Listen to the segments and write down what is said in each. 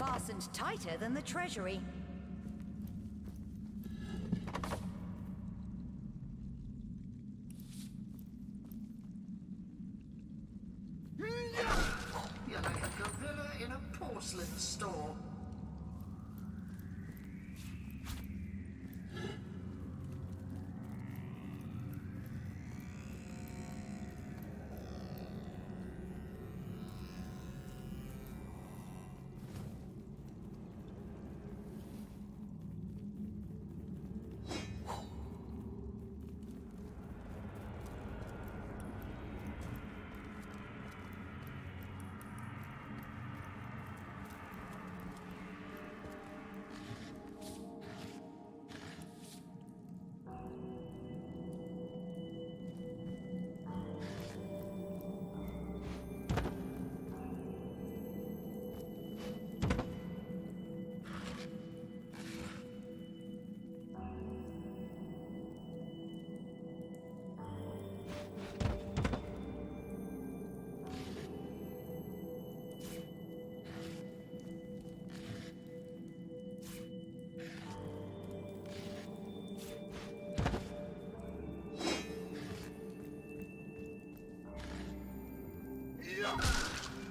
fastened tighter than the treasury. You're like a gorilla in a porcelain store.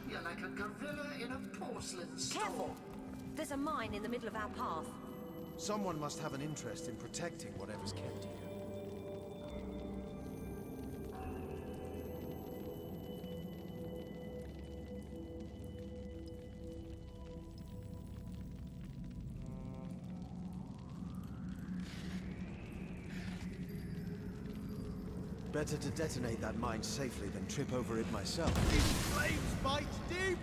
You're like a gorilla in a porcelain store. Careful! There's a mine in the middle of our path. Someone must have an interest in protecting whatever's kept here. Better to detonate that mine safely than trip over it myself. These flames bite deep!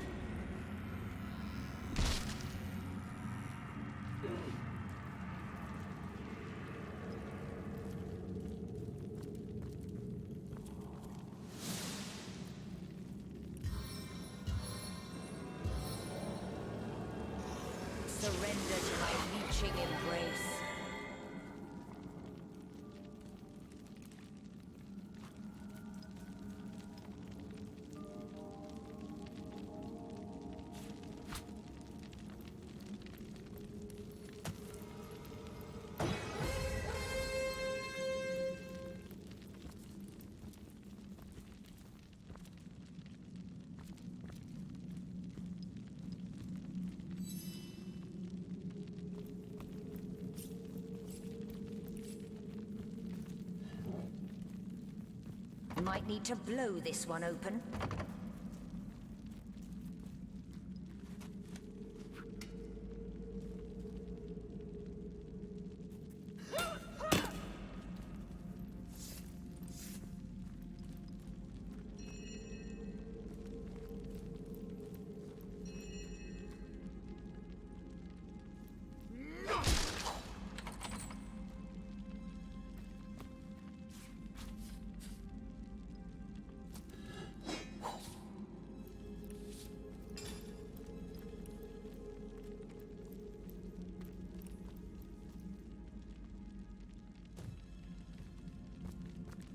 Surrender to my leeching embrace. Might need to blow this one open.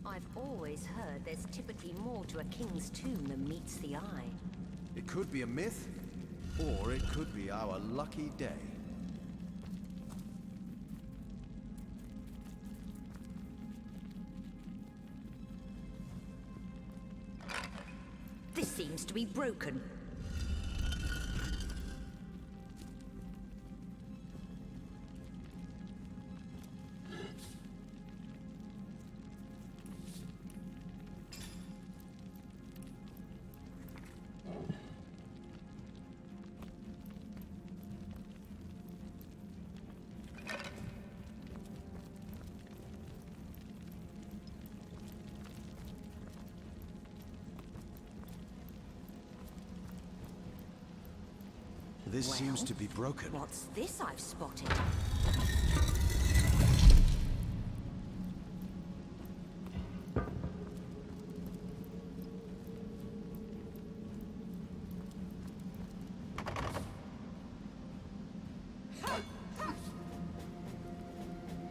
I've always heard there's typically more to a king's tomb than meets the eye. It could be a myth, or it could be our lucky day. This seems to be broken. This seems to be broken. What's this I've spotted?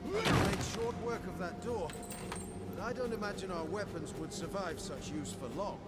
We made short work of that door, but I don't imagine our weapons would survive such use for long.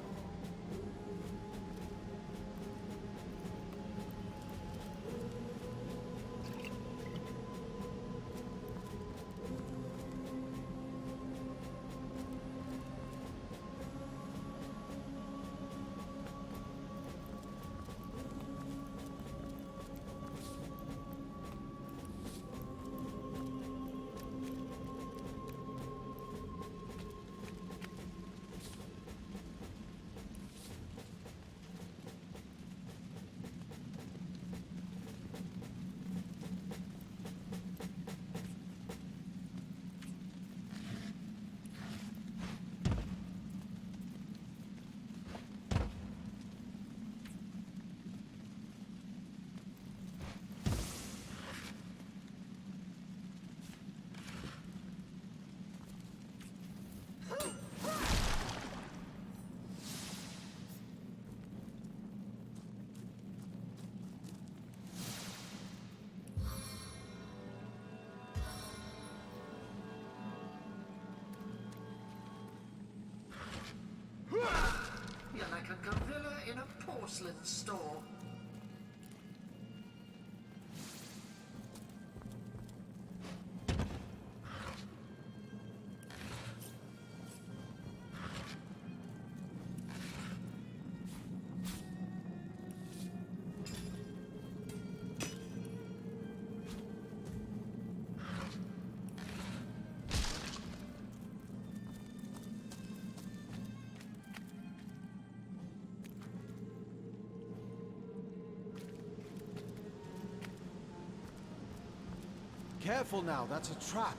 in a porcelain store. Careful now, that's a trap.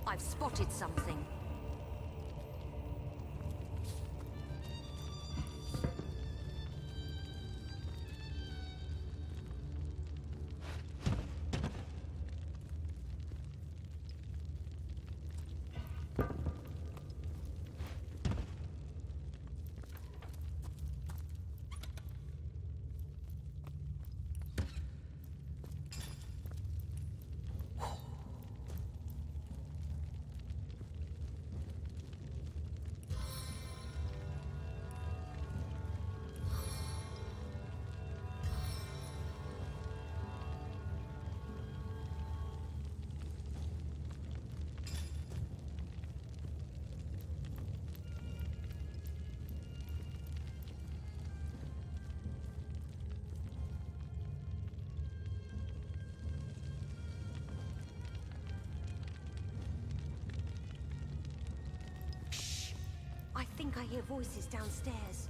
I've spotted something. I think I hear voices downstairs.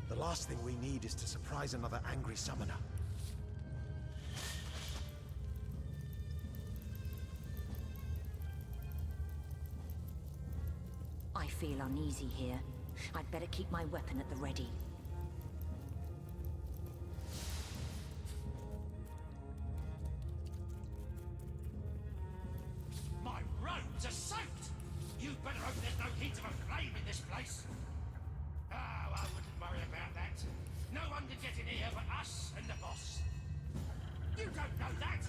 The last thing we need is to surprise another angry summoner. I feel uneasy here. I'd better keep my weapon at the ready. My robes are soaked! You'd better hope there's no hint of a flame in this place. Oh, I wouldn't worry about that. No one can get in here but us and the boss. You don't know that!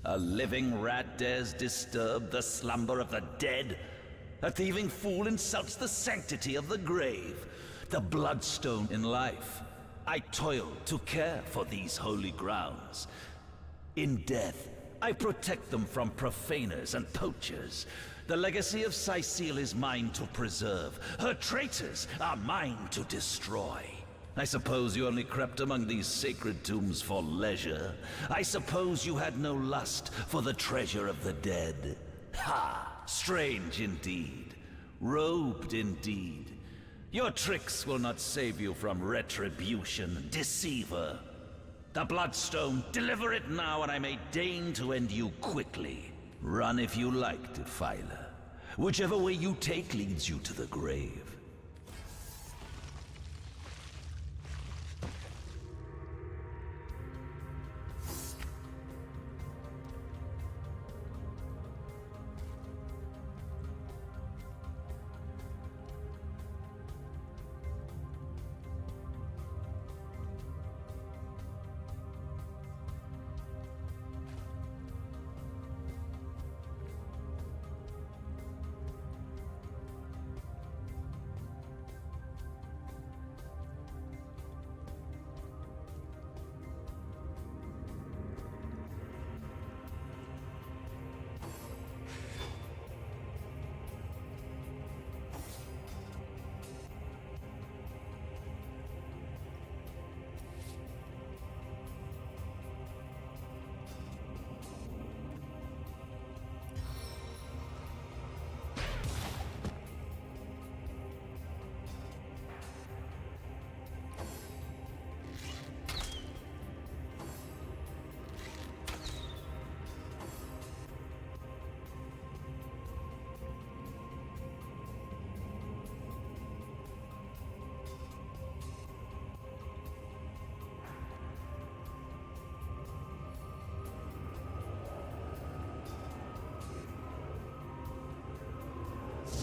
A living rat dares disturb the slumber of the dead? A thieving fool insults the sanctity of the grave, the bloodstone in life. I toil to care for these holy grounds. In death, I protect them from profaners and poachers. The legacy of Cecile is mine to preserve. Her traitors are mine to destroy. I suppose you only crept among these sacred tombs for leisure. I suppose you had no lust for the treasure of the dead. Ha! Strange indeed. Robed indeed. Your tricks will not save you from retribution, deceiver. The Bloodstone, deliver it now and I may deign to end you quickly. Run if you like, Defiler. Whichever way you take leads you to the grave.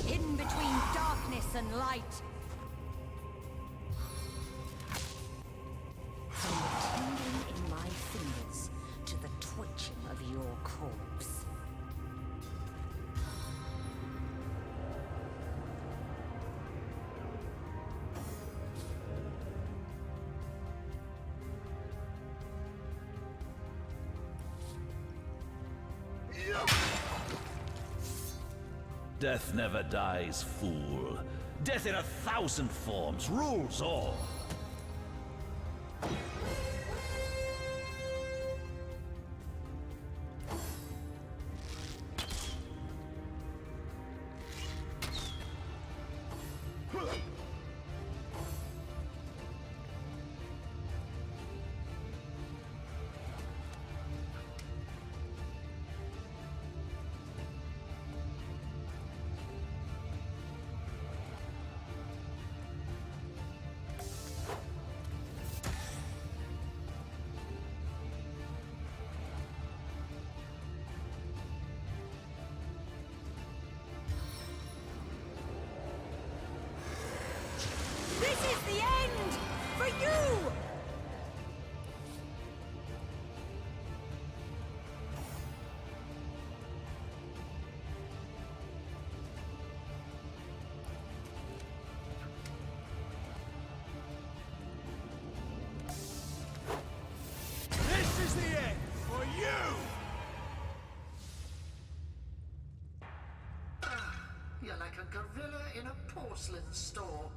Hidden between darkness and light. From the tingling in my fingers to the twitching of your corpse. Death never dies, fool. Death in 1,000 forms rules all. This is the end! For you! This is the end for you! You're like a gorilla in a porcelain store.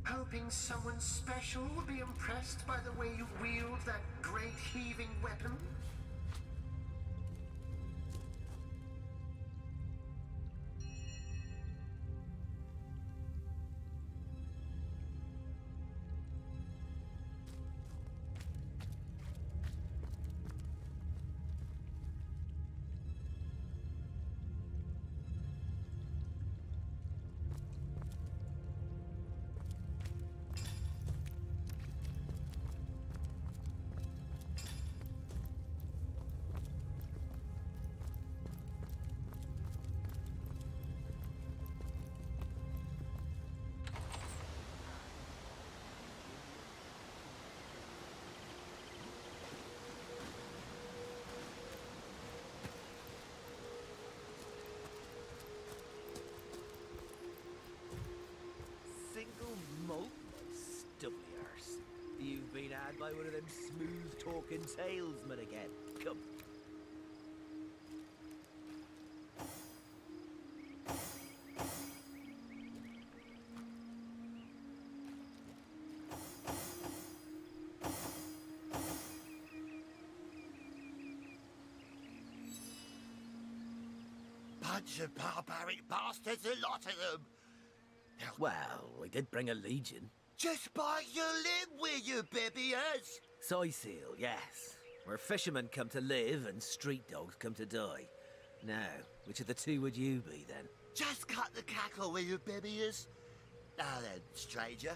Hoping someone special will be impressed by the way you wield that great heaving weapon? like one of them smooth-talking salesmen again. Come. Bunch of barbaric bastards, a lot of them. Well, we did bring a legion. Just bite your lip, will you, babyers? Soy seal, yes. Where fishermen come to live and street dogs come to die. Now, which of the two would you be, then? Just cut the cackle, will you, babyers? Now then, stranger,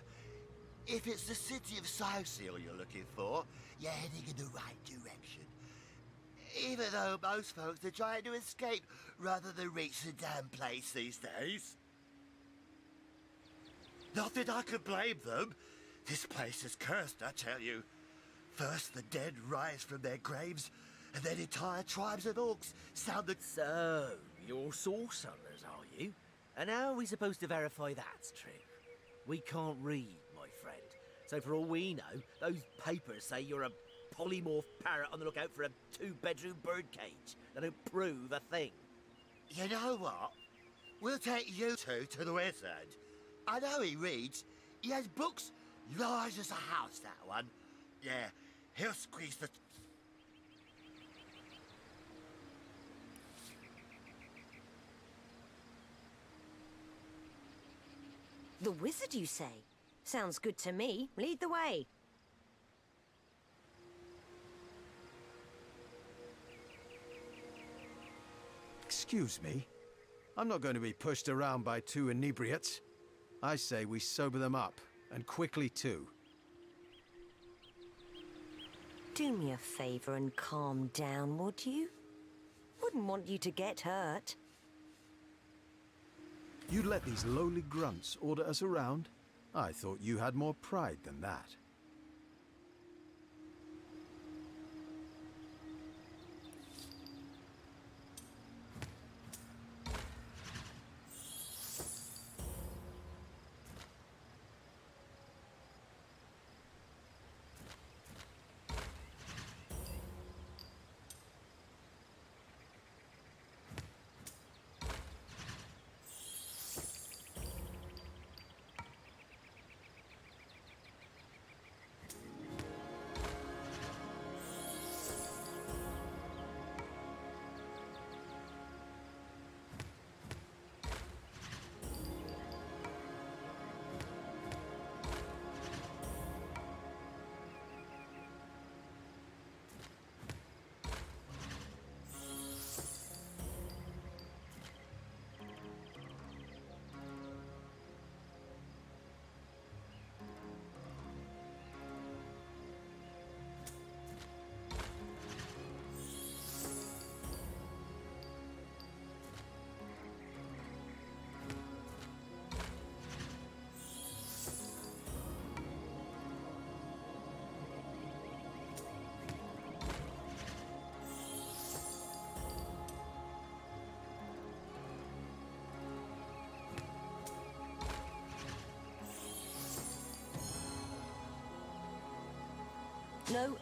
if it's the city of Soy Seal you're looking for, you're heading in the right direction. Even though most folks are trying to escape rather than reach the damn place these days. Not that I could blame them. This place is cursed, I tell you. First the dead rise from their graves, and then entire tribes of orcs sound the... So, you're source hunters, are you? And how are we supposed to verify that's true? We can't read, my friend. So for all we know, those papers say you're a polymorph parrot on the lookout for a two-bedroom birdcage. They don't prove a thing. You know what? We'll take you two to the wizard. I know he reads. He has books large as a house, that one. Yeah, he'll squeeze the... The wizard, you say? Sounds good to me. Lead the way. Excuse me. I'm not going to be pushed around by two inebriates. I say we sober them up, and quickly too. Do me a favor and calm down, would you? Wouldn't want you to get hurt. You let these lowly grunts order us around? I thought you had more pride than that.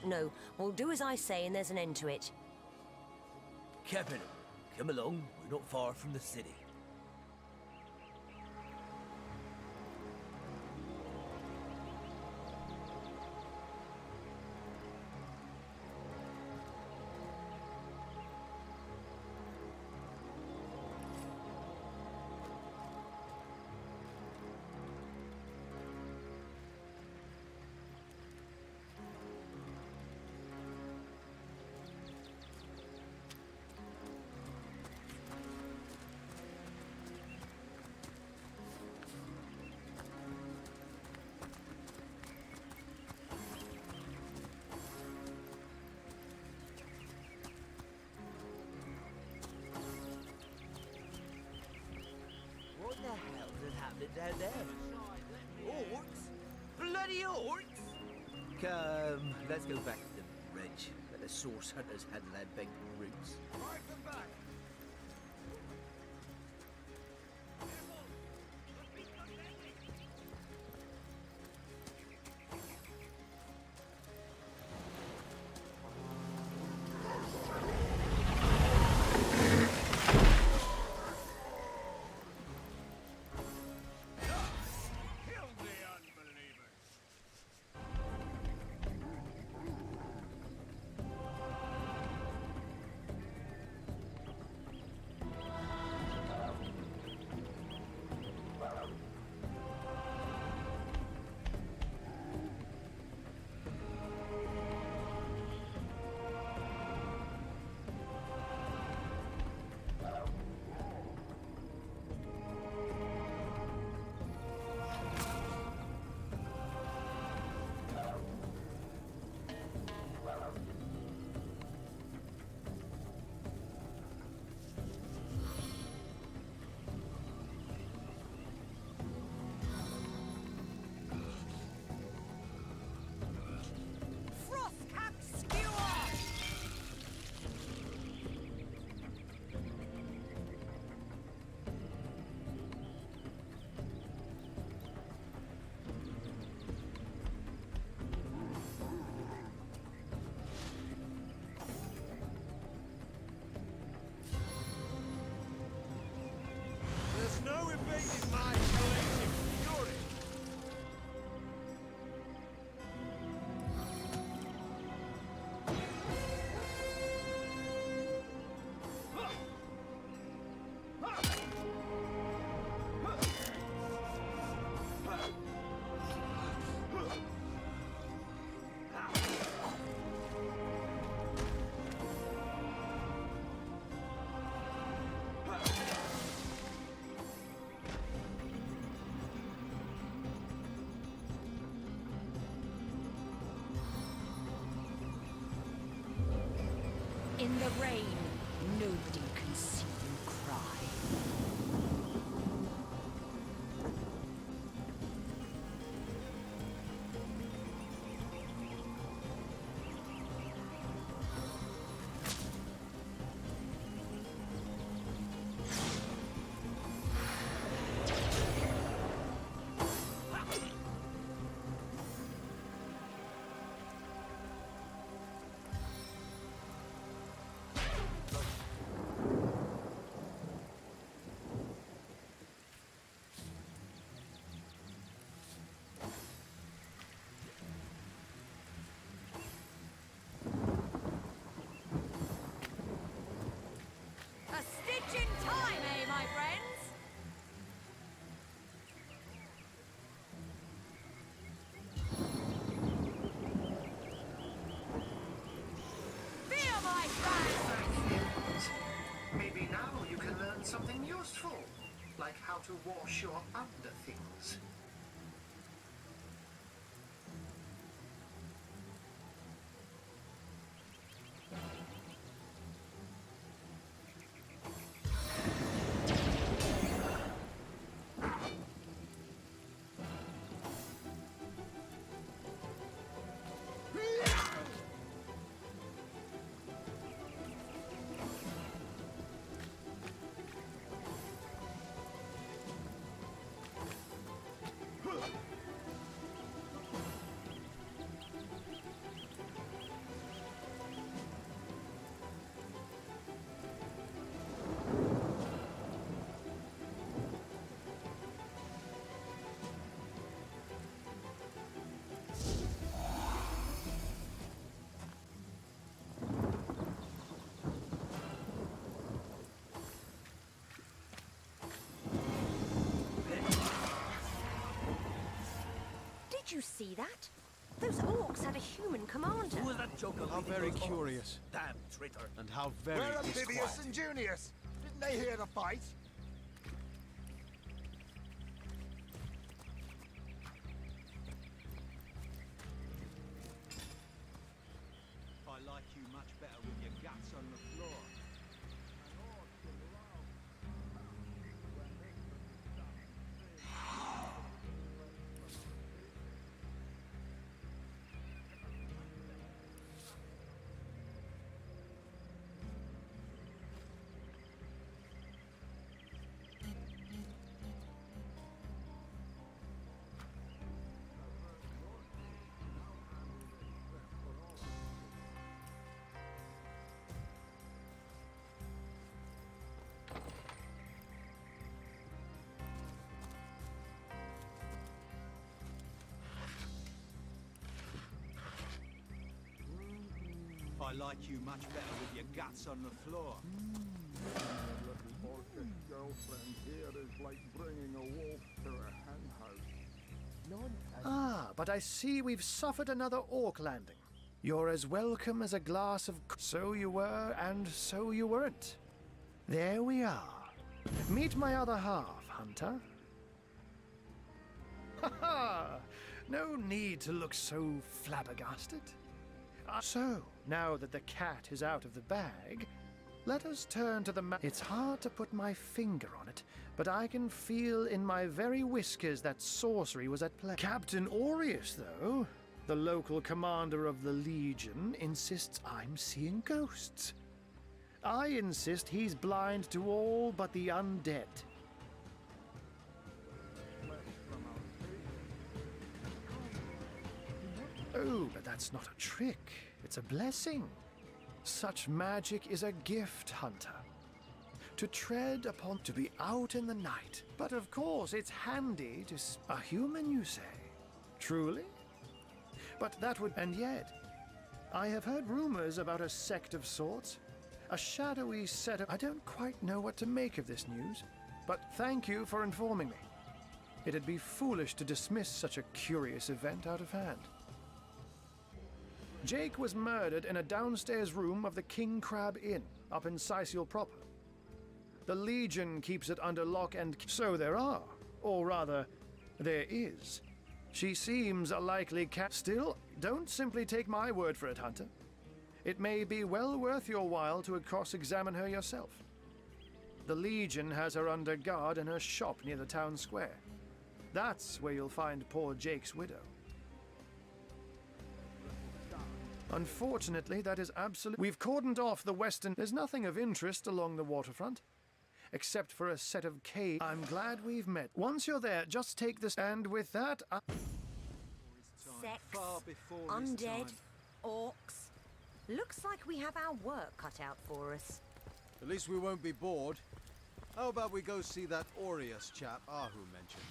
No. We'll do as I say and there's an end to it. Captain, come along. We're not far from the city. What the hell is happening down there? Orcs? Bloody orcs? Come, let's go back to the ridge. Let the source hunters handle their big roots. Drive them back! in the rain. Nobody can see you cry. A stitch in time, eh, my friends? Fear my fire! Maybe now you can learn something useful, like how to wash your underthings. Did you see that? Those orcs had a human commander. Who was that joker? How leading very those orcs? curious. Damn traitor. And how very Where are disquiet. Bibius and Junius? Didn't they hear the fight? I like you much better with your guts on the floor. I like you much better with your guts on the floor. Little orcish girlfriend here is like bringing a wolf to a hen house. Ah, but I see we've suffered another orc landing. You're as welcome as a glass of... So you were, and so you weren't. There we are. Meet my other half, Hunter. Ha ha! No need to look so flabbergasted. So, now that the cat is out of the bag, let us turn to the It's hard to put my finger on it, but I can feel in my very whiskers that sorcery was at play. Captain Aureus, though, the local commander of the Legion, insists I'm seeing ghosts. I insist he's blind to all but the undead. Oh, but that's not a trick. It's a blessing. Such magic is a gift, Hunter. To tread upon, to be out in the night. But of course, it's handy to... A human, you say? Truly? But that would... And yet, I have heard rumors about a sect of sorts. A shadowy set of... I don't quite know what to make of this news. But thank you for informing me. It'd be foolish to dismiss such a curious event out of hand. Jake was murdered in a downstairs room of the King Crab Inn, up in Sicil proper. The Legion keeps it under lock and... So there are, or rather, there is. She seems a likely cat. Still, don't simply take my word for it, Hunter. It may be well worth your while to cross-examine her yourself. The Legion has her under guard in her shop near the town square. That's where you'll find poor Jake's widow. Unfortunately, that is absolute. We've cordoned off the western. There's nothing of interest along the waterfront, except for a set of caves. I'm glad we've met. Once you're there, just take this. And with that, Sex, Far before his undead, time. orcs. Looks like we have our work cut out for us. At least we won't be bored. How about we go see that Aureus chap Ahu mentioned?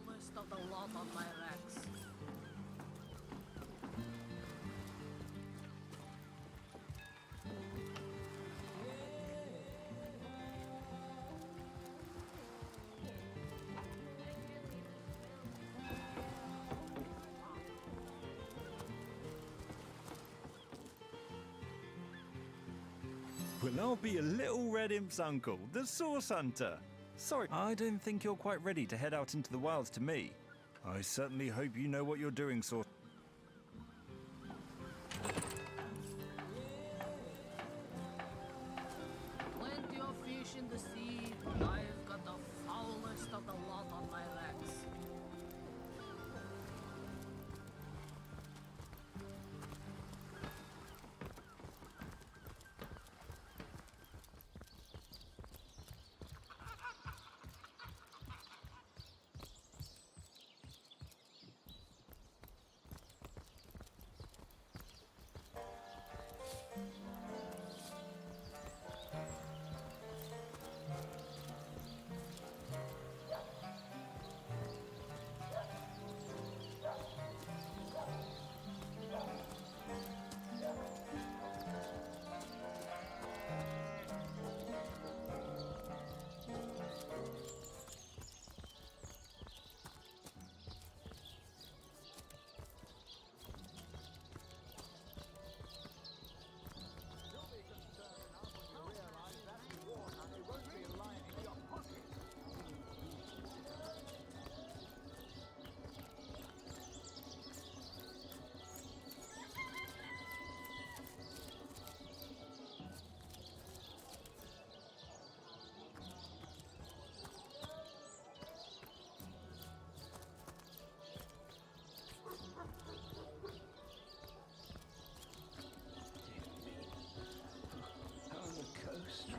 List of the lot on my racks. Well, I'll be a little red imp's uncle, the Source Hunter. Sorry, I don't think you're quite ready to head out into the wilds to me. I certainly hope you know what you're doing, Source. Plenty of fish in the sea. I've got the foulest of the lot on my racks.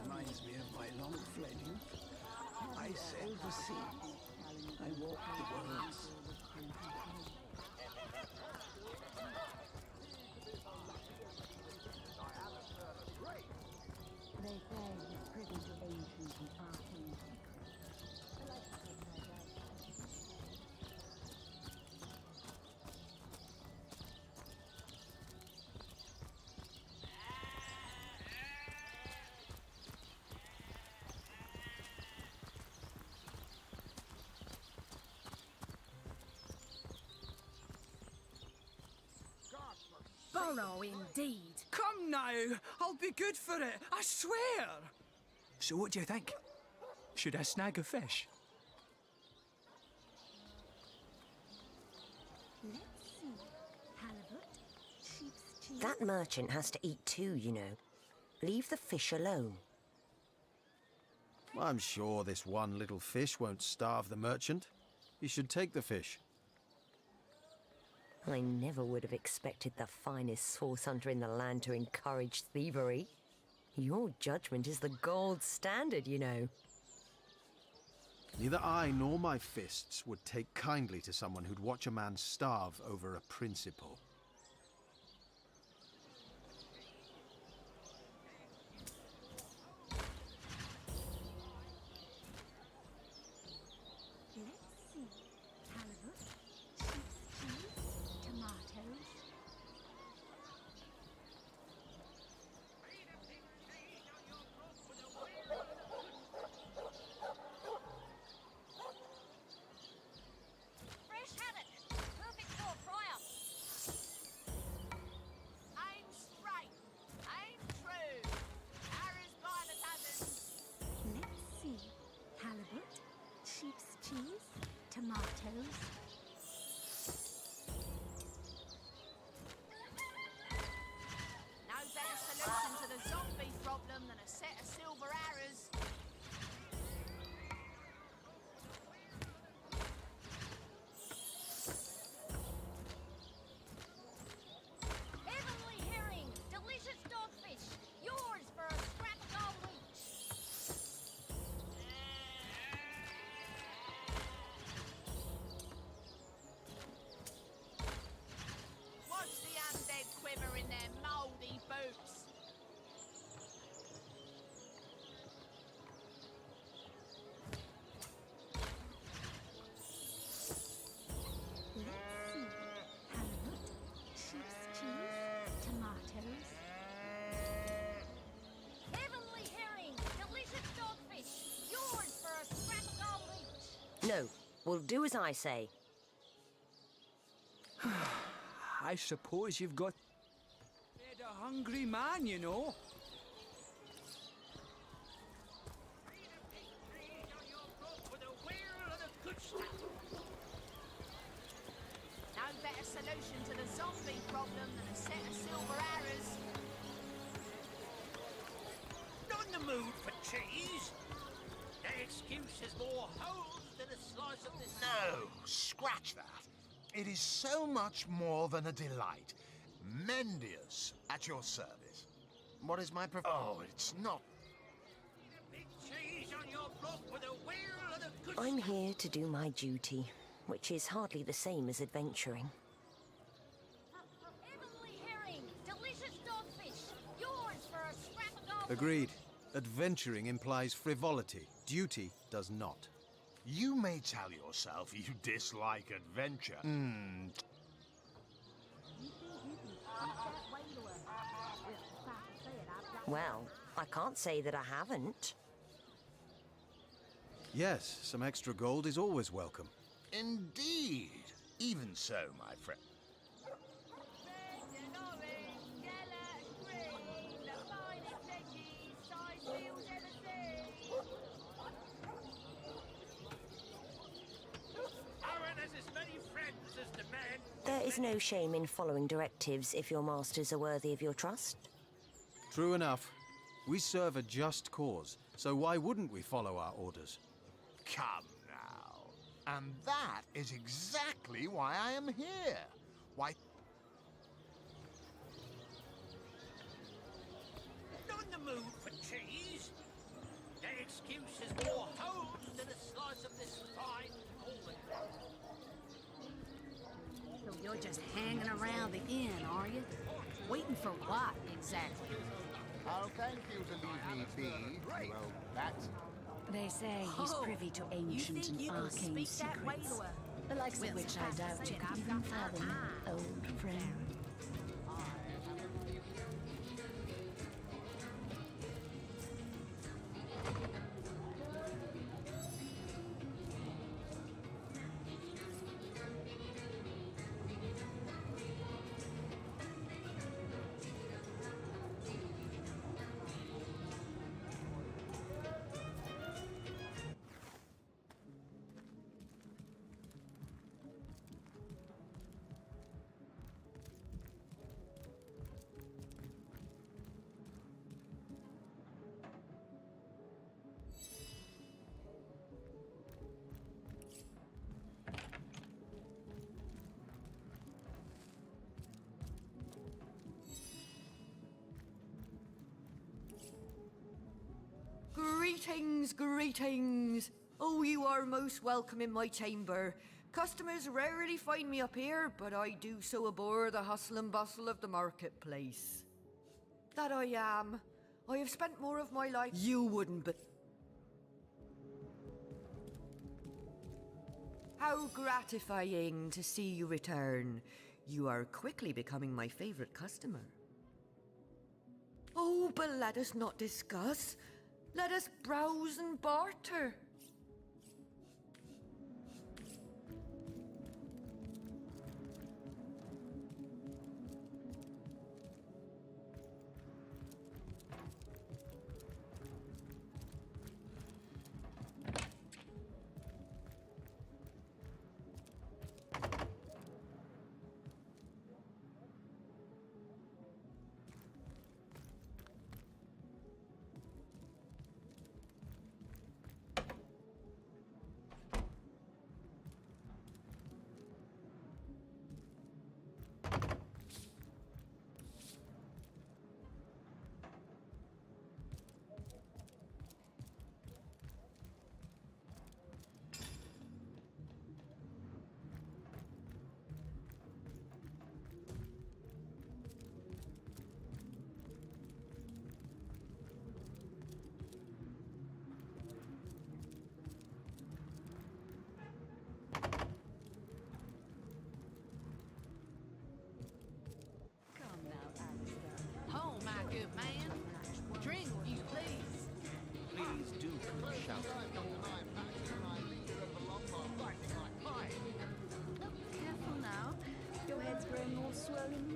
Reminds me of my long-fled youth. I sailed the sea. I walked the worlds. They say he's privy to ancient and arcane secrets. Burrow indeed. Come now, I'll be good for it, I swear! So what do you think? Should I snag a fish? Let's see. Halibut, sheep's cheese. That merchant has to eat too, you know. Leave the fish alone. I'm sure this one little fish won't starve the merchant. You should take the fish. I never would have expected the finest source hunter in the land to encourage thievery. Your judgment is the gold standard, you know. Neither I nor my fists would take kindly to someone who'd watch a man starve over a principle. Let's see. Halibut, sheep's cheese, tomatoes. Fresh haddock. Perfect for a fryer. cheese, tomatoes. No better solution to the zombie problem than a set of silver arrows. Heavenly herring, delicious dogfish, yours for a scrap of gold each. Watch the undead quiver in their mouldy boots. Let's see. Halibut, sheep's cheese, tomatoes. Heavenly herring, delicious dogfish, yours for a scrap of gold each. No, we'll do as I say. I suppose you've got... Fed a hungry man, you know. No better solution to the zombie problem than a set of silver arrows. Not in the mood for cheese. That excuse is more holes than a slice of this. No, scratch that. It is so much more than a delight. Mendius, at your service. What is my Oh, it's not. Big cheese on your block with a wheel and a good. I'm here to do my duty, which is hardly the same as adventuring. Heavenly herring, delicious dogfish, yours for a scrap of gold. Agreed. Adventuring implies frivolity. Duty does not. You may tell yourself you dislike adventure. You think you can speak that way to us? Well, Papa said I've got... Well, I can't say that I haven't. Yes, some extra gold is always welcome. Indeed. Even so, my friend. Red and orange, yellow and green, the finest veggies Sidefields ever seen. Aaron has as many friends as the man. There is no shame in following directives if your masters are worthy of your trust. True enough. We serve a just cause, so why wouldn't we follow our orders? Come now. And that is exactly why I am here. Why... Not in the mood for cheese. That excuse is more holes than a slice of this fine almond. So you're just hanging around the inn, are you? Waiting for what, exactly? I'll thank you to leave me be, you old bat. They say he's privy to ancient and arcane secrets, the likes of which I doubt you could even fathom, old friend. Greetings, greetings. Oh, you are most welcome in my chamber. Customers rarely find me up here, but I do so abhor the hustle and bustle of the marketplace. That I am. I have spent more of my life... You wouldn't be... How gratifying to see you return. You are quickly becoming my favorite customer. Oh, but let us not discuss. Let us browse and barter.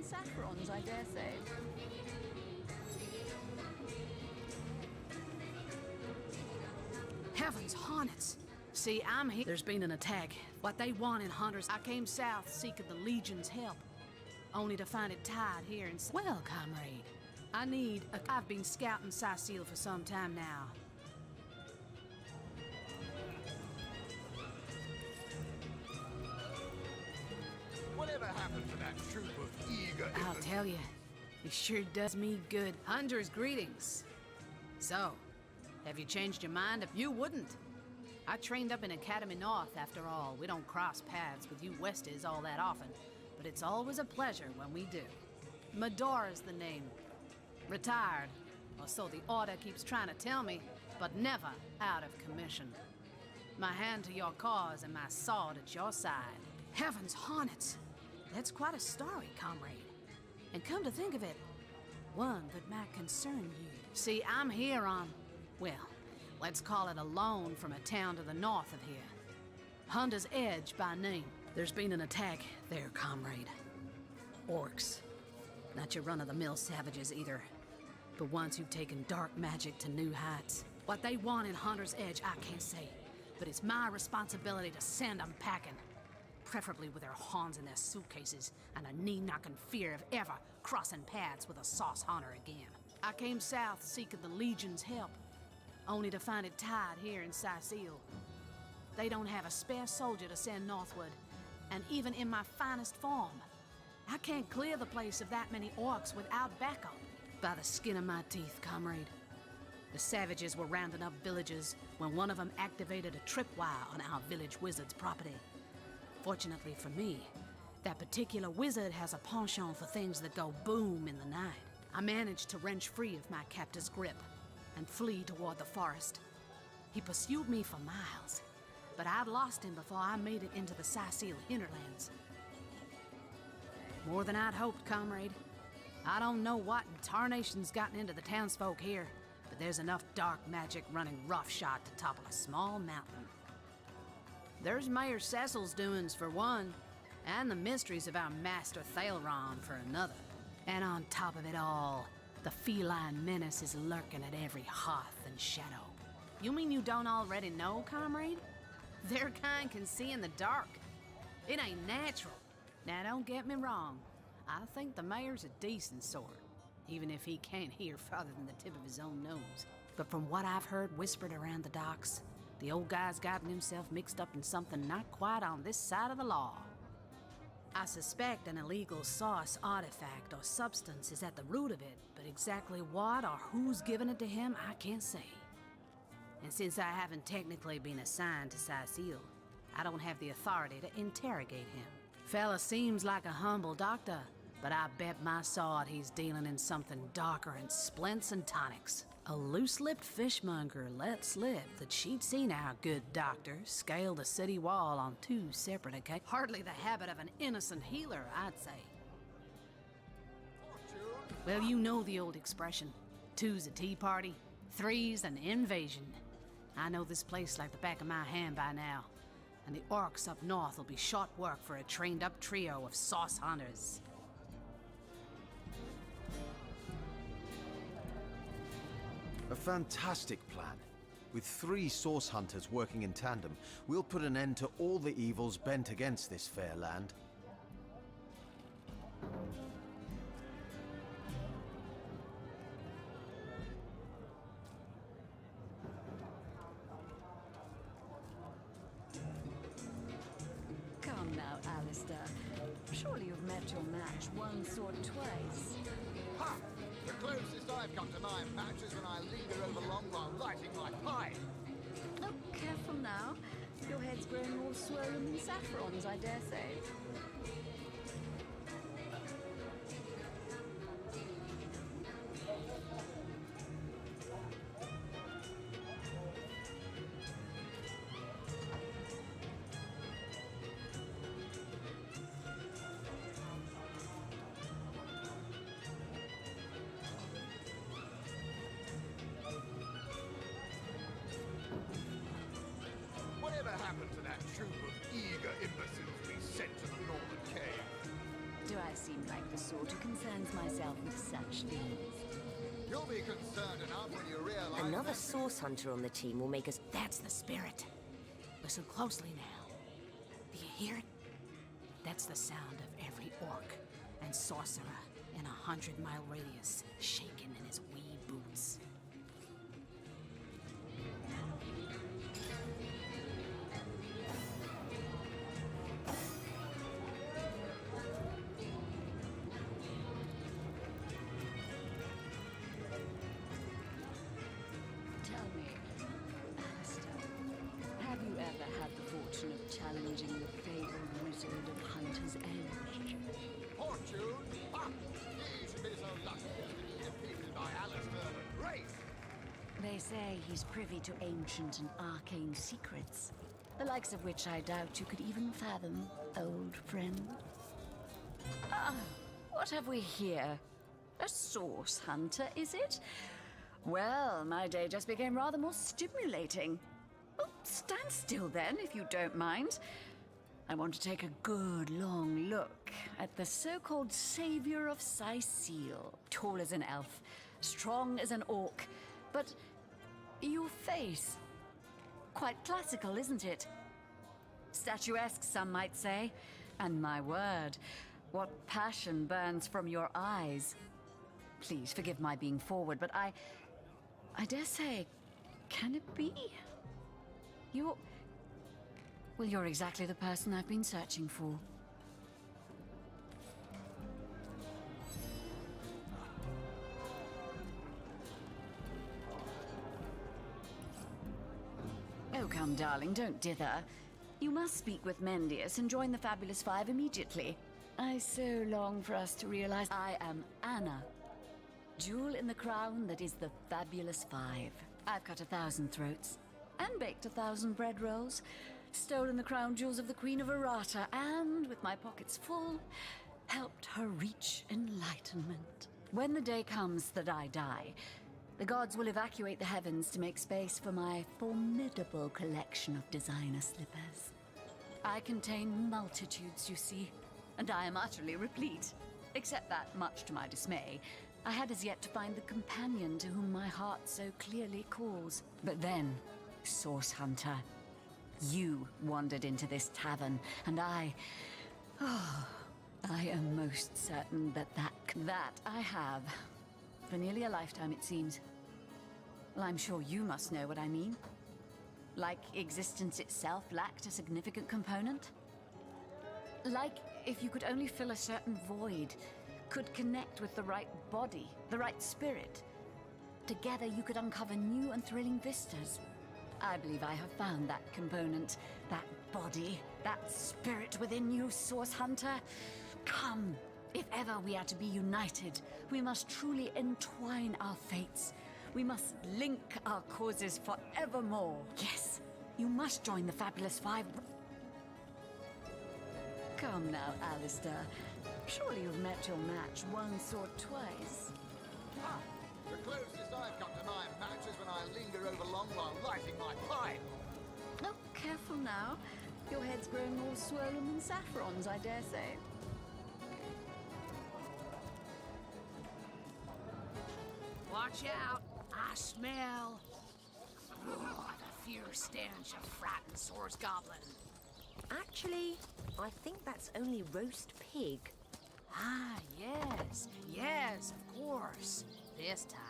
saffrons, I dare say. Heavens, hornets! See, I'm here. There's been an attack. What they want in Hunters. I came south seeking the Legion's help, only to find it tied here in. Well, comrade, I've been scouting Sicil for some time now. Whatever happened to that troop of eager... I'll tell you, it sure does me good. Hunter's greetings. So, have you changed your mind? If you wouldn't. I trained up in Academy North, after all. We don't cross paths with you Westies all that often, but it's always a pleasure when we do. Medora's the name. Retired, or so the Order keeps trying to tell me, but never out of commission. My hand to your cause and my sword at your side. Heavens, hornets! That's quite a story, comrade. And come to think of it, one that might concern you. See, I'm here on, well, let's call it a loan from a town to the north of here. Hunter's Edge by name. There's been an attack there, comrade. Orcs. Not your run-of-the-mill savages either, but ones who've taken dark magic to new heights. What they want in Hunter's Edge, I can't say, but it's my responsibility to send them packing. Preferably with their horns in their suitcases and a knee-knocking fear of ever crossing paths with a sauce hunter again. I came south seeking the Legion's help, only to find it tied here in Sicil. They don't have a spare soldier to send northward, and even in my finest form, I can't clear the place of that many orcs without backup. By the skin of my teeth, comrade. The savages were rounding up villagers when one of them activated a tripwire on our village wizard's property. Fortunately for me, that particular wizard has a penchant for things that go boom in the night. I managed to wrench free of my captor's grip and flee toward the forest. He pursued me for miles, but I'd lost him before I made it into the Sicil hinterlands. More than I'd hoped, comrade. I don't know what in tarnation's gotten into the townsfolk here, but there's enough dark magic running roughshod to topple a small mountain. There's Mayor Cecil's doings for one, and the mysteries of our master Thalron for another. And on top of it all, the feline menace is lurking at every hearth and shadow. You mean you don't already know, comrade? Their kind can see in the dark. It ain't natural. Now don't get me wrong. I think the mayor's a decent sort, even if he can't hear farther than the tip of his own nose. But from what I've heard whispered around the docks, the old guy's gotten himself mixed up in something not quite on this side of the law. I suspect an illegal sauce, artifact, or substance is at the root of it, but exactly what or who's given it to him, I can't say. And since I haven't technically been assigned to Sicil, I don't have the authority to interrogate him. Fella seems like a humble doctor, but I bet my sword he's dealing in something darker than splints and tonics. A loose-lipped fishmonger let slip that she'd seen our good doctor scale the city wall on 2 separate occasions. Hardly the habit of an innocent healer, I'd say. Well, you know the old expression. 2's a tea party, 3's an invasion. I know this place like the back of my hand by now, and the orcs up north will be short work for a trained-up trio of sauce hunters. A fantastic plan. With 3 source hunters working in tandem, we'll put an end to all the evils bent against this fair land. Come now, Alistair. Surely you've met your match once or twice. Ha! The closest I've come to my match is when I linger over long while lighting my pipe. Oh, careful now. Your head's growing more swollen than saffrons, I dare say. Whatever happened to that troop of eager imbeciles we sent to the northern the sort who concerns myself with such things. You'll be concerned enough when you realize Another that... source hunter on the team will make us... That's the spirit. Listen closely now. Do you hear it? That's the sound of every orc and sorcerer in a 100-mile radius shaking in his wee boots. Tell me, Alistair, have you ever had the fortune of challenging the fabled wizard of Hunter's Edge? Fortune? Ha! He should be so lucky as to be defeated by Alistair the Great! They say he's privy to ancient and arcane secrets, the likes of which I doubt you could even fathom, old friend. Ah, what have we here? A source hunter, is it? Well, my day just became rather more stimulating. Oh, stand still then, if you don't mind. I want to take a good long look at the so-called savior of Syceel. Tall as an elf, strong as an orc, but your face, quite classical, isn't it? Statuesque, some might say. And my word, what passion burns from your eyes. Please forgive my being forward, but I dare say, can it be? Well, you're exactly the person I've been searching for. Oh, come, darling, don't dither. You must speak with Mendius and join the Fabulous Five immediately. I so long for us to realize I am Anna, jewel in the crown that is the Fabulous Five. I've cut 1,000 throats and baked 1,000 bread rolls, stolen the crown jewels of the Queen of Arata, and, with my pockets full, helped her reach enlightenment. When the day comes that I die, the gods will evacuate the heavens to make space for my formidable collection of designer slippers. I contain multitudes, you see, and I am utterly replete. Except that, much to my dismay, I had as yet to find the companion to whom my heart so clearly calls. But then, Source Hunter, you wandered into this tavern, and I am most certain that I have. For nearly a lifetime, it seems. Well, I'm sure you must know what I mean. Like existence itself lacked a significant component? Like if you could only fill a certain void, could connect with the right body, the right spirit. Together you could uncover new and thrilling vistas. I believe I have found that component, that body, that spirit within you, Source Hunter. Come, if ever we are to be united, we must truly entwine our fates. We must link our causes forevermore. Yes, you must join the Fabulous Five. Come now, Alistair. Surely you've met your match once or twice. Ah, the closest I've come to my match is when I linger over long while lighting my pipe. Oh, careful now. Your head's growing more swollen than saffrons, I dare say. Watch out! I smell the fierce stench of frightened Source Goblin. Actually, I think that's only roast pig. Ah, yes. Yes, of course. This time.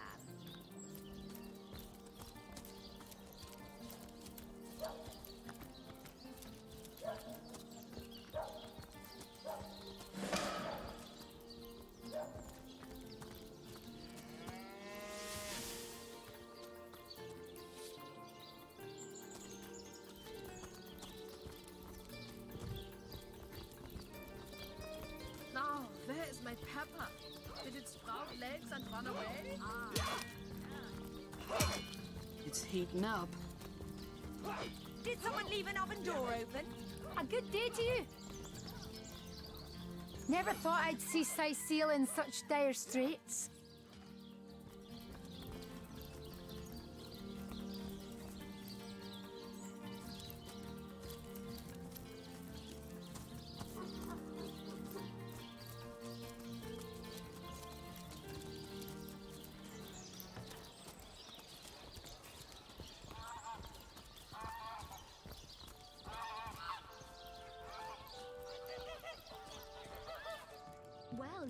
Now, where is my pepper? Did it sprout legs and run away? It's heating up. Did someone leave an oven door open? A good day to you. Never thought I'd see Syceel in such dire straits.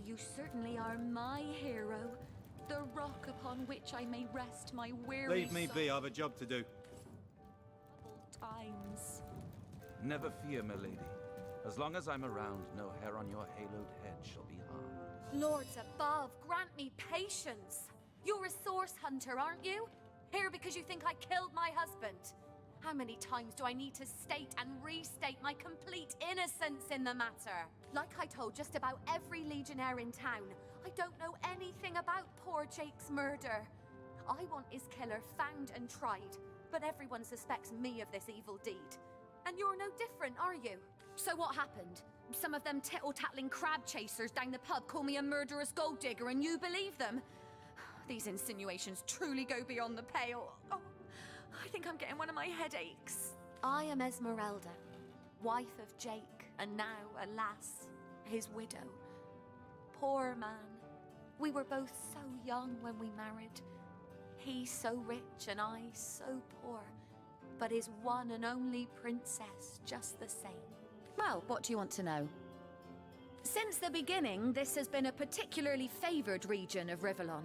you certainly are my hero. The rock upon which I may rest my weary Leave me be, I've a job to do. times. Never fear, milady. As long as I'm around, no hair on your haloed head shall be harmed. Lords above, grant me patience. You're a source hunter, aren't you? Here because you think I killed my husband. How many times do I need to state and restate my complete innocence in the matter? Like I told just about every legionnaire in town, I don't know anything about poor Jake's murder. I want his killer found and tried, but everyone suspects me of this evil deed. And you're no different, are you? So what happened? Some of them tittle-tattling crab chasers down the pub call me a murderous gold digger and you believe them? These insinuations truly go beyond the pale. Oh, I think I'm getting one of my headaches. I am Esmeralda, wife of Jake, and now, alas, his widow. Poor man. We were both so young when we married. He so rich and I so poor, but his one and only princess just the same. Well, what do you want to know? Since the beginning, this has been a particularly favored region of Rivellon.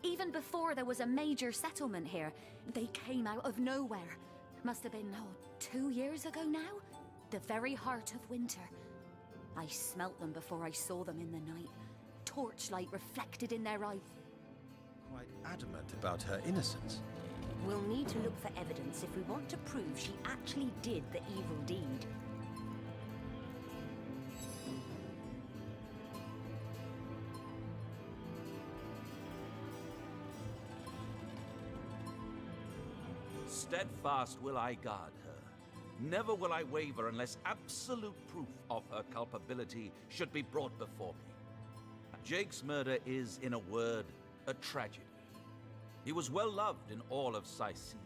Even before there was a major settlement here, they came out of nowhere. Must have been, 2 years ago now? The very heart of winter. I smelt them before I saw them in the night. Torchlight reflected in their eyes. Quite adamant about her innocence. We'll need to look for evidence if we want to prove she actually did the evil deed. Steadfast will I guard her. Never will I waver unless absolute proof of her culpability should be brought before me. Jake's murder is, in a word, a tragedy. He was well loved in all of Sicile.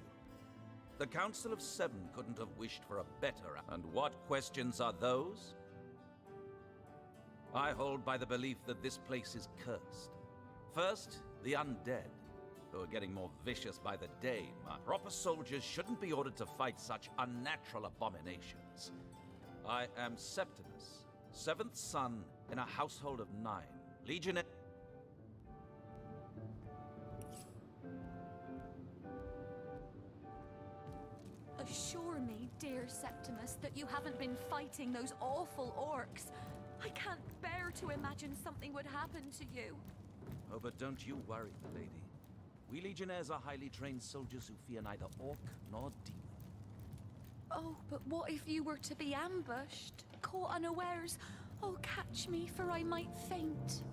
The Council of Seven couldn't have wished for a better. And what questions are those? I hold by the belief that this place is cursed. First, the undead, who are getting more vicious by the day. Proper soldiers shouldn't be ordered to fight such unnatural abominations. I am Septimus, seventh son in a household of 9. Legionnaire. Assure me, dear Septimus, that you haven't been fighting those awful orcs. I can't bear to imagine something would happen to you. Oh, but don't you worry, lady. We Legionnaires are highly trained soldiers who fear neither orc nor demon. Oh, but what if you were to be ambushed, caught unawares? Oh, catch me, for I might faint.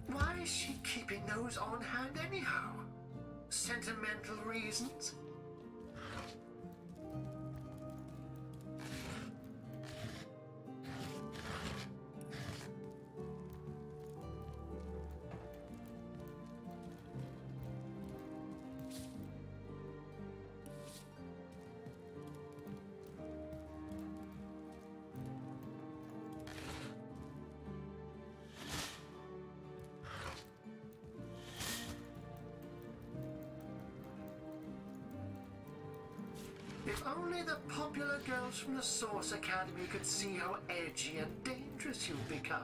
Why is she keeping those on hand anyhow? Sentimental reasons? If only the popular girls from the Source Academy could see how edgy and dangerous you've become.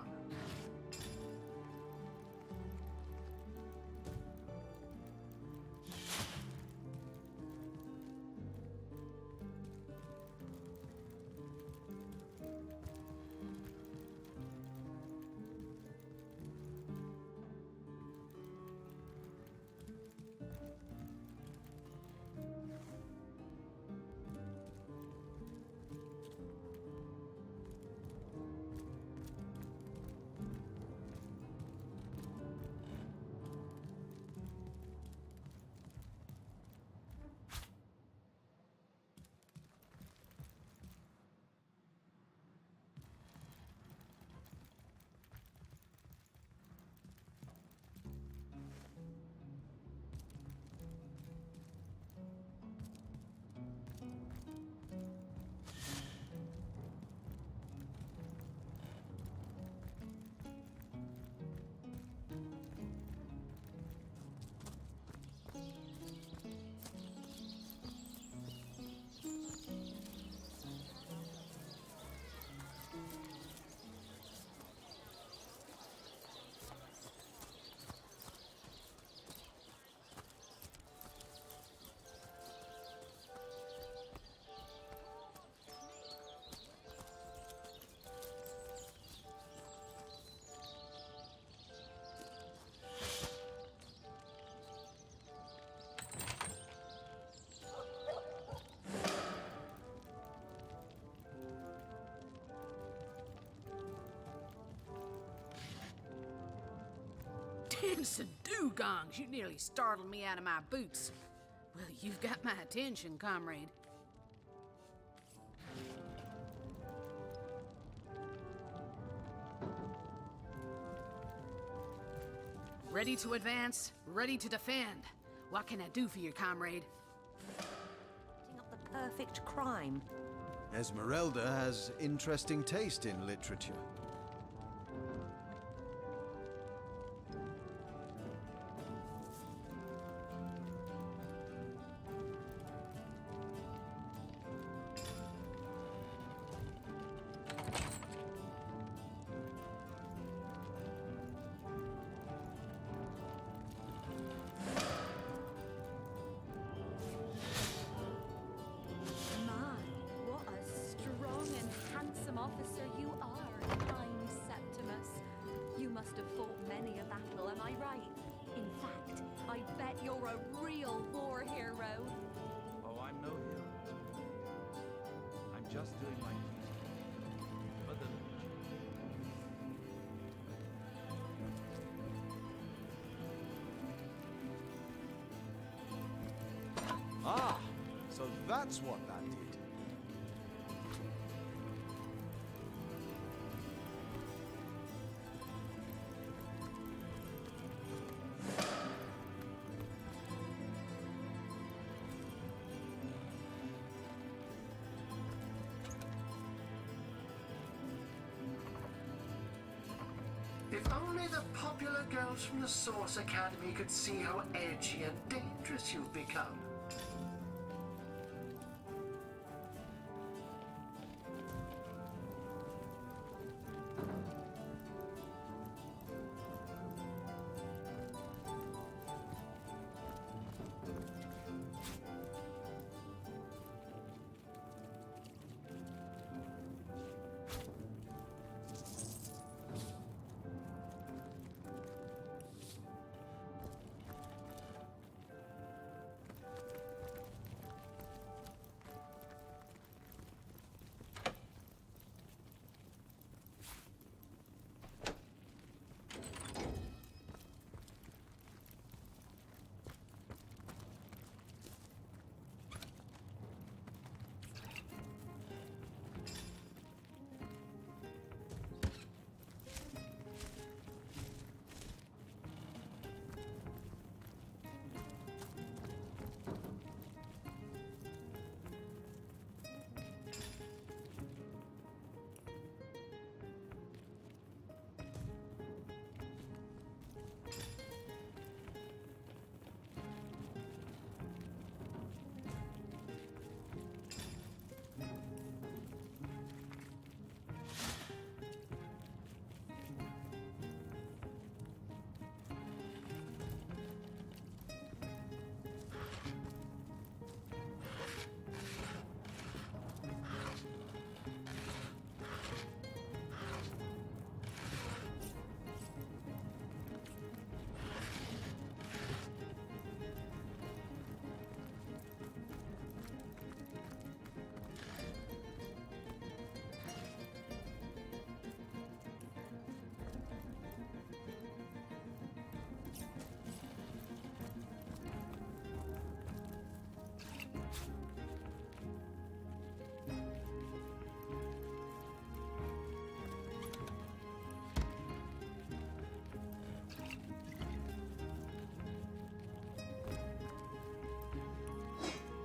Dancing dugongs! You nearly startled me out of my boots. Well, you've got my attention, comrade. Ready to advance, ready to defend. What can I do for you, comrade? Setting up the perfect crime. Esmeralda has interesting taste in literature. My, what a strong and handsome officer you are, kind Septimus. You must have fought many a battle, am I right? In fact, I bet you're a real war hero. Oh, I'm no hero. I'm just doing my duty. For the Ah, so that's what that did. If only the popular girls from the Source Academy could see how edgy and dangerous you've become.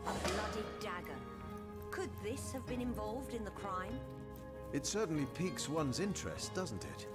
A bloody dagger. Could this have been involved in the crime? It certainly piques one's interest, doesn't it?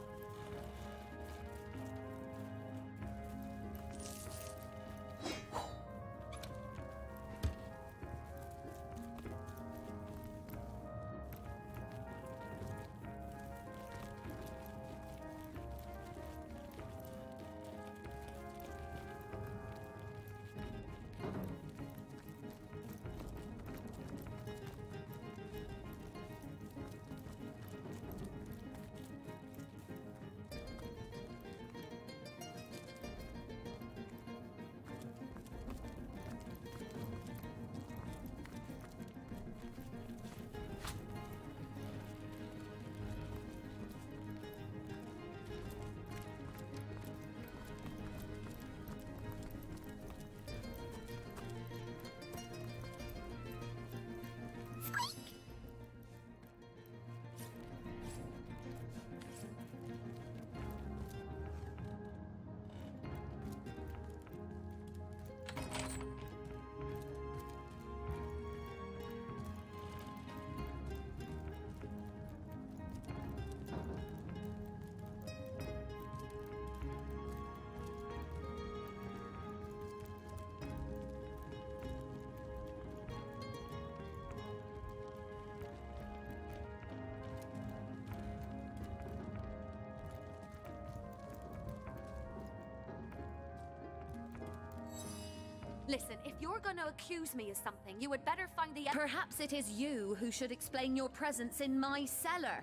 Listen, if you're going to accuse me of something, you would better find the... Perhaps it is you who should explain your presence in my cellar.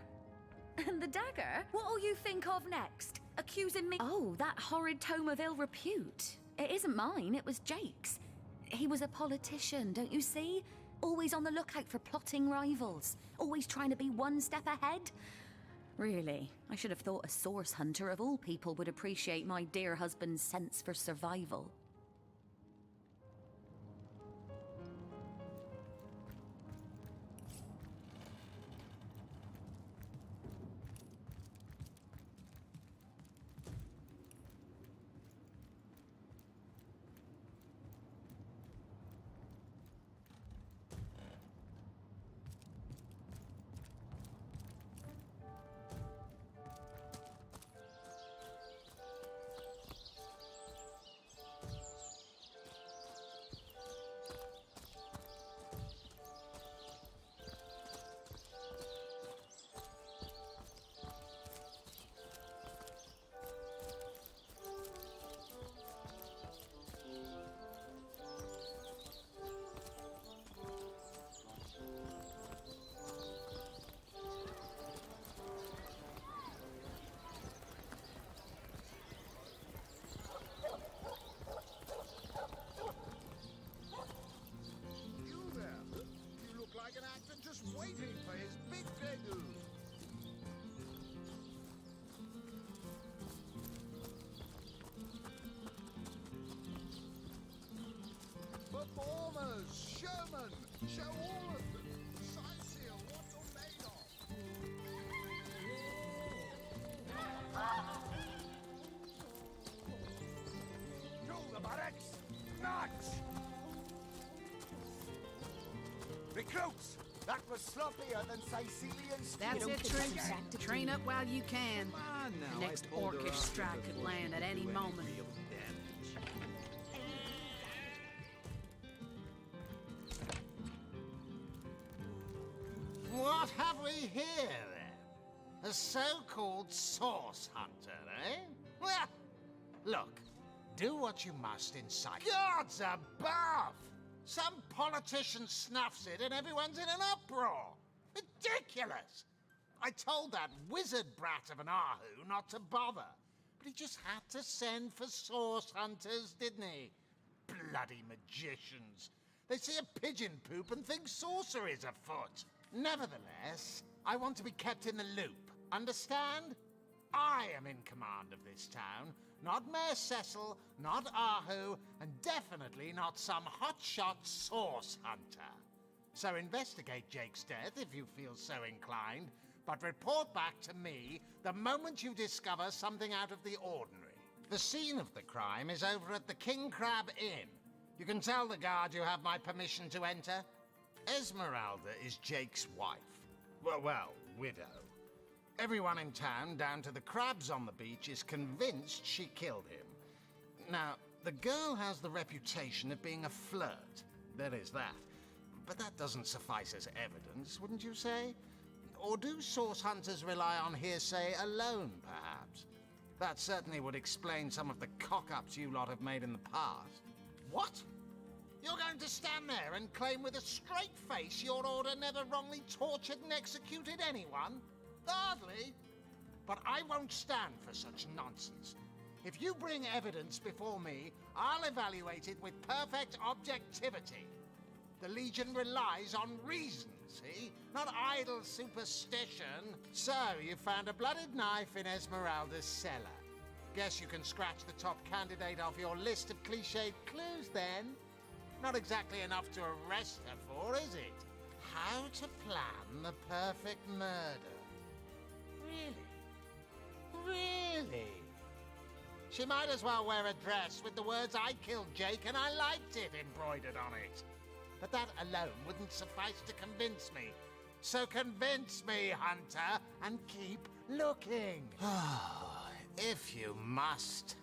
And the dagger? What'll you think of next? Accusing me... Oh, that horrid tome of ill repute. It isn't mine, it was Jake's. He was a politician, don't you see? Always on the lookout for plotting rivals. Always trying to be one step ahead. Really, I should have thought a source hunter of all people would appreciate my dear husband's sense for survival. Waiting for his big debut. Performers, showmen, show all of them. Sightseer, what you're made of. To the barracks! March! Recruits! That was sloppier than Sicilian steel. That's it, troops. Train up while you can. The next orcish strike could land at any moment. What have we here, then? A so-called source hunter, eh? Well, look, do what you must in sight. Gods above! Some politician snuffs it and everyone's in an uproar. Ridiculous! I told that wizard brat of an Ahu not to bother, but he just had to send for source hunters, didn't he? Bloody magicians. They see a pigeon poop and think sorcery's afoot. Nevertheless, I want to be kept in the loop. Understand? I am in command of this town, not Mayor Cecil, not Ahu, and definitely not some hotshot source hunter. So investigate Jake's death if you feel so inclined, but report back to me the moment you discover something out of the ordinary. The scene of the crime is over at the King Crab Inn. You can tell the guard you have my permission to enter. Esmeralda is Jake's wife. Well, widow. Everyone in town, down to the crabs on the beach, is convinced she killed him. Now, the girl has the reputation of being a flirt. There is that. But that doesn't suffice as evidence, wouldn't you say? Or do source hunters rely on hearsay alone, perhaps? That certainly would explain some of the cock-ups you lot have made in the past. What? You're going to stand there and claim with a straight face your order never wrongly tortured and executed anyone? Hardly. But I won't stand for such nonsense. If you bring evidence before me, I'll evaluate it with perfect objectivity. The Legion relies on reason, see? Not idle superstition. So, you found a blooded knife in Esmeralda's cellar. Guess you can scratch the top candidate off your list of cliched clues, then. Not exactly enough to arrest her for, is it? How to plan the perfect murder. Really? She might as well wear a dress with the words "I killed Jake and I liked it" embroidered on it. But that alone wouldn't suffice to convince me. So convince me, Hunter, and keep looking. If you must.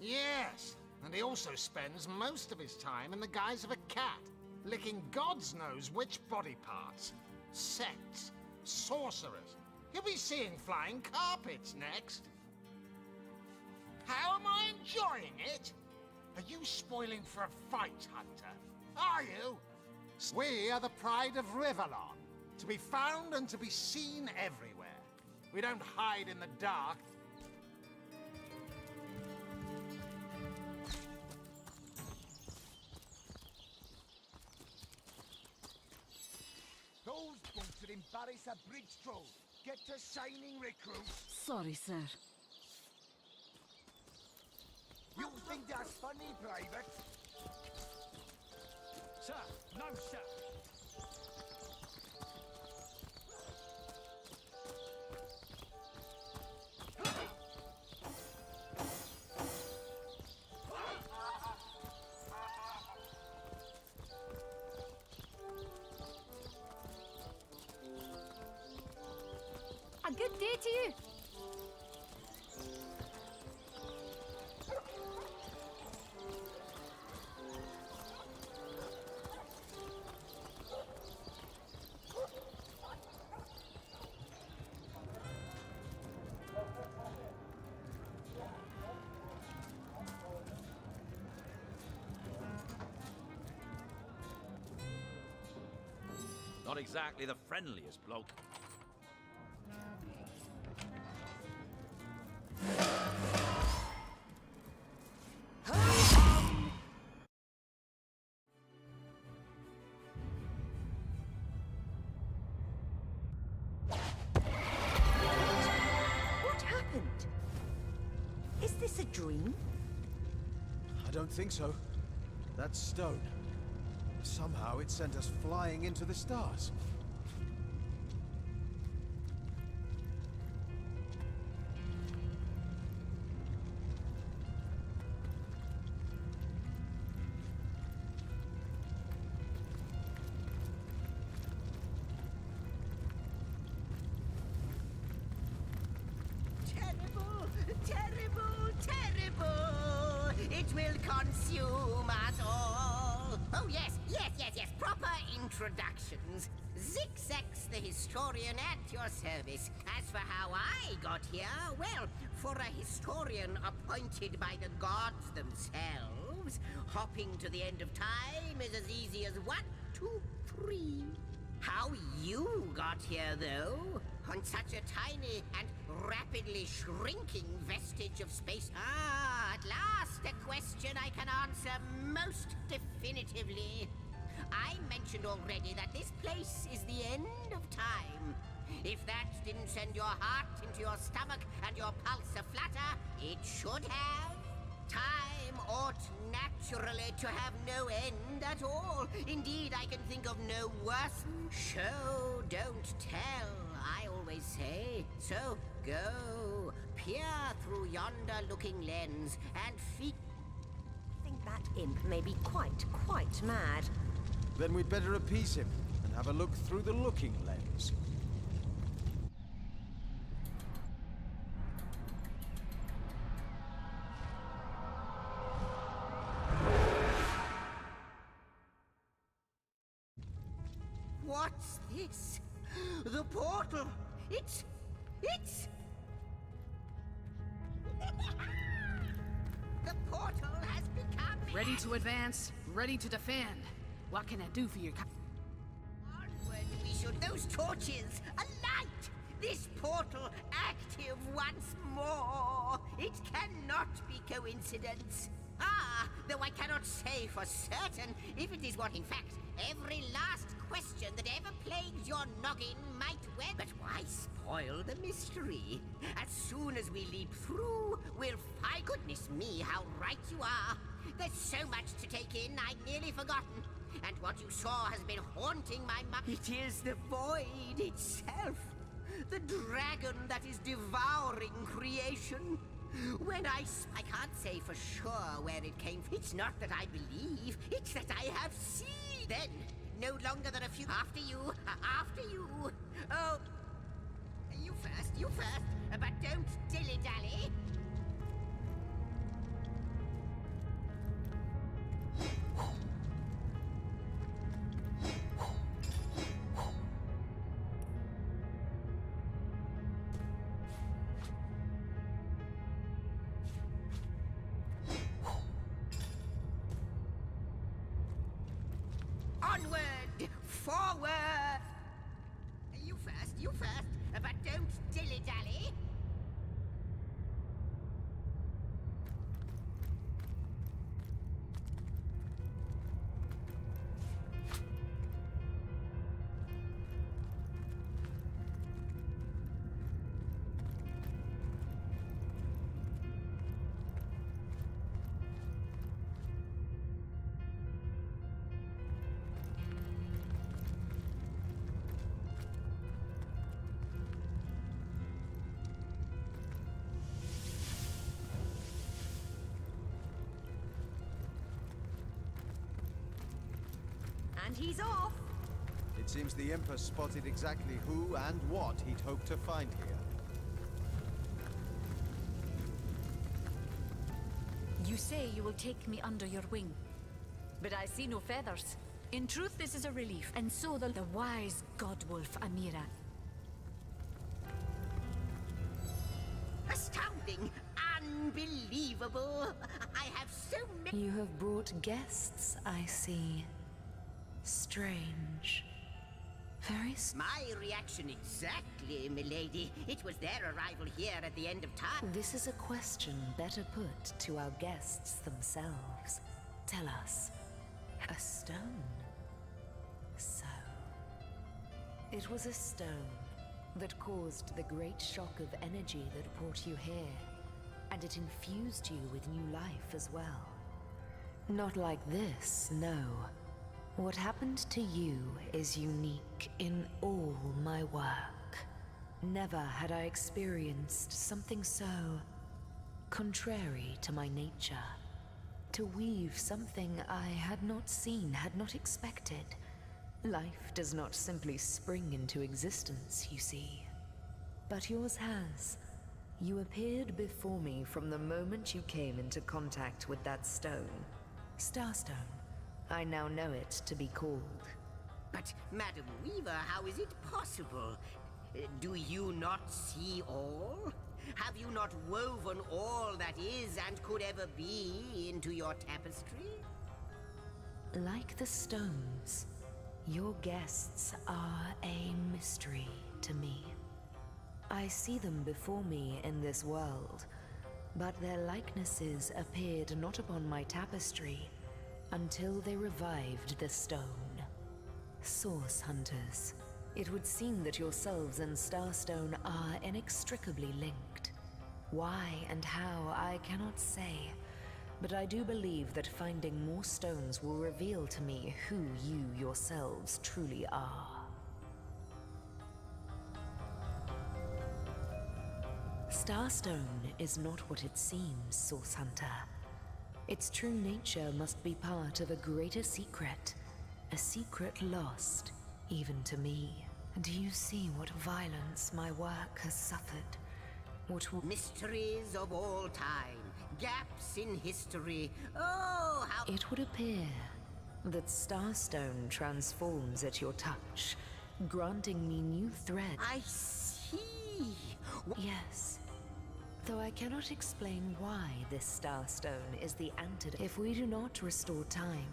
Yes, and he also spends most of his time in the guise of a cat, licking God's knows which body parts. Sects, sorcerers. You'll be seeing flying carpets next. How am I enjoying it? Are you spoiling for a fight, Hunter? Are you? We are the pride of Rivalon, to be found and to be seen everywhere. We don't hide in the dark. Those boots would embarrass a bridge troll. Get to shining, recruits. Sorry, sir. You think that's funny, Private? Sir, no, sir. A good day to you. Not exactly the friendliest bloke. What happened? Is this a dream? I don't think so. That stone. Somehow it sent us flying into the stars. Terrible, terrible, terrible! It will consume us all! Oh yes, yes, yes, yes, proper introductions. Zigzags the historian at your service. As for how I got here, well, for a historian appointed by the gods themselves, hopping to the end of time is as easy as 1, 2, 3. How you got here, though, on such a tiny and rapidly shrinking vestige of space. Ah, at last, a question I can answer most definitively. I mentioned already that this place is the end of time. If that didn't send your heart into your stomach and your pulse a-flutter, it should have. Time ought naturally to have no end at all. Indeed, I can think of no worse. Show, don't tell, I always say. So, go, peer through yonder looking lens, and feed. I think that imp may be quite mad. Then we'd better appease him and have a look through the looking lens. What's this? The portal! It's... The portal has become... Ready to advance, ready to defend. What can I do for you? Onward we should. Those torches, alight! This portal active once more. It cannot be coincidence. Ah, though I cannot say for certain if it is what, in fact, every last question that ever plagues your noggin might well. But why spoil the mystery? As soon as we leap through, we'll find... Goodness me, how right you are. There's so much to take in, I'd nearly forgotten. And what you saw has been haunting my mind. It is the void itself. The dragon that is devouring creation. When I can't say for sure where it came from. It's not that I believe, it's that I have seen. Then, no longer than a few... After you. Oh, you first. But don't dilly-dally. Forward! You first, but don't dilly-dally. And he's off! It seems the Imp has spotted exactly who and what he'd hoped to find here. You say you will take me under your wing, but I see no feathers. In truth, this is a relief, and so the wise godwolf Amira. Astounding! Unbelievable! I have so many... You have brought guests, I see. Strange. Very My reaction exactly, milady. It was their arrival here at the end of time. This is a question better put to our guests themselves. Tell us. A stone? So. It was a stone that caused the great shock of energy that brought you here. And it infused you with new life as well. Not like this, no. What happened to you is unique in all my work. Never had I experienced something so contrary to my nature. To weave something I had not seen, had not expected. Life does not simply spring into existence, you see. But yours has. You appeared before me from the moment you came into contact with that stone. Starstone. I now know it to be called. But, Madam Weaver, how is it possible? Do you not see all? Have you not woven all that is and could ever be into your tapestry? Like the stones, your guests are a mystery to me. I see them before me in this world, but their likenesses appeared not upon my tapestry until they revived the stone. Source Hunters. It would seem that yourselves and Starstone are inextricably linked. Why and how, I cannot say, but I do believe that finding more stones will reveal to me who you yourselves truly are. Starstone is not what it seems, Source Hunter. Its true nature must be part of a greater secret. A secret lost, even to me. Do you see what violence my work has suffered? What mysteries of all time, gaps in history. Oh, how... It would appear that Starstone transforms at your touch, granting me new threads. I see. Yes. Though I cannot explain why this Starstone is the antidote. If we do not restore time,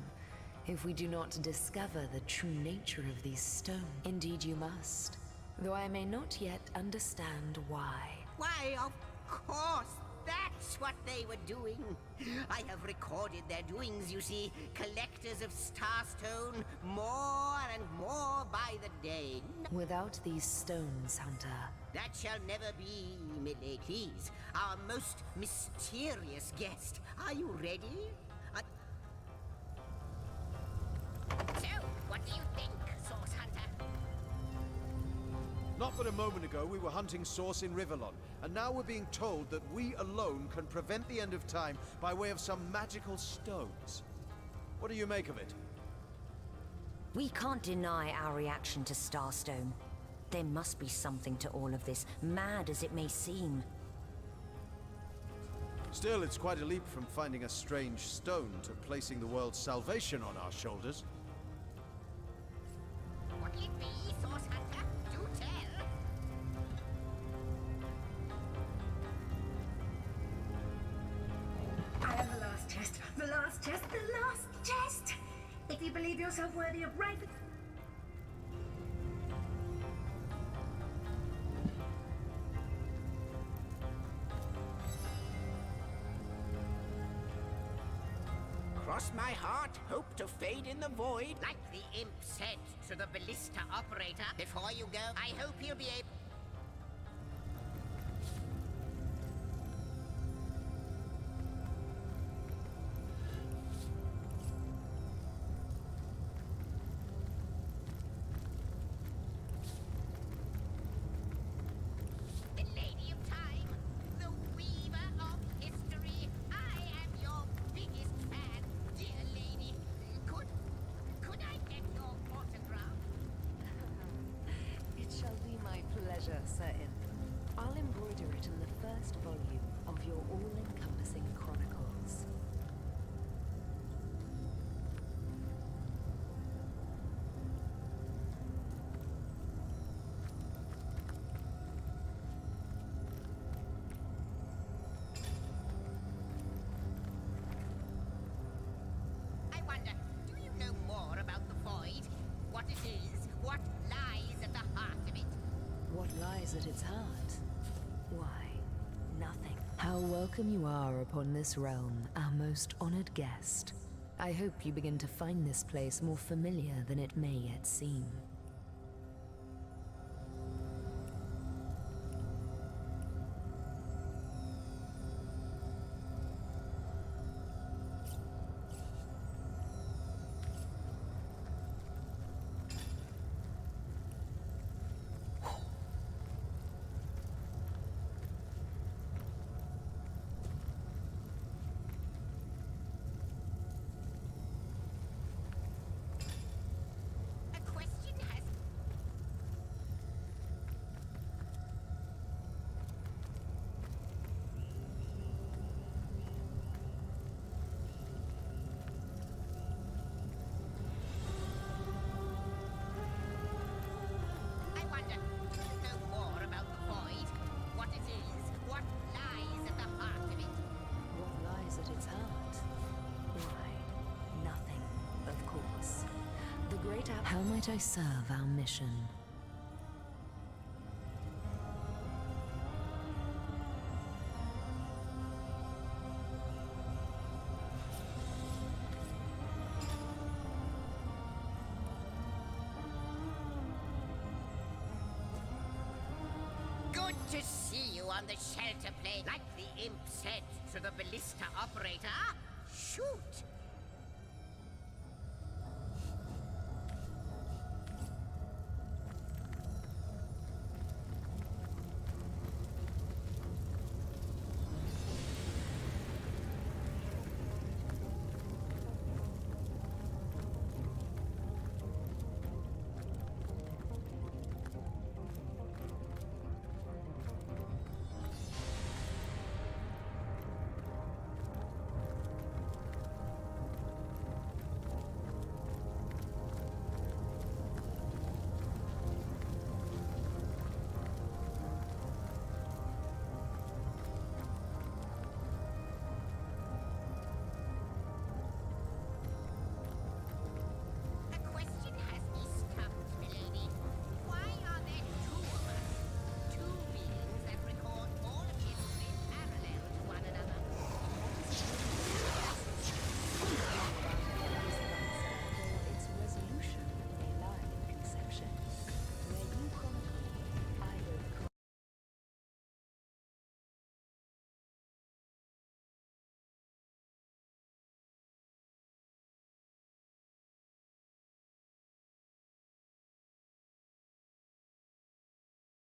if we do not discover the true nature of these stones, indeed you must. Though I may not yet understand why. Why, of course, that's what they were doing. I have recorded their doings, you see. Collectors of Starstone, more and more by the day. Without these stones, Hunter. That shall never be, milady. Please, our most mysterious guest. Are you ready? So, what do you think, Source Hunter? Not but a moment ago we were hunting Source in Riverlon, and now we're being told that we alone can prevent the end of time by way of some magical stones. What do you make of it? We can't deny our reaction to Starstone. There must be something to all of this, mad as it may seem. Still, it's quite a leap from finding a strange stone to placing the world's salvation on our shoulders. What'll it be, Source Hunter? Do tell. I am the last test. The last test. The last test! If you believe yourself worthy of rank... Cross my heart, hope to fade in the void. Like the imp said to the ballista operator. Before you go, I hope you'll be able... The Lady of Time, the Weaver of History. I am your biggest fan, dear lady. Could I get your autograph? It shall be my pleasure, Sir Imp. I'll embroider it in the first volume of your all-encompassing chronicles. I wonder, do you know more about the void? What it is? What lies at the heart of it? What lies at its heart? Why, nothing. How welcome you are upon this realm, our most honored guest. I hope you begin to find this place more familiar than it may yet seem. A question has... I wonder, do you know more about the void? What it is? What lies at the heart of it? What lies at its heart? Why, nothing, of course. The great How might I serve our mission? Good to see you on the shelter plate. Like the imp said to the ballista operator, shoot!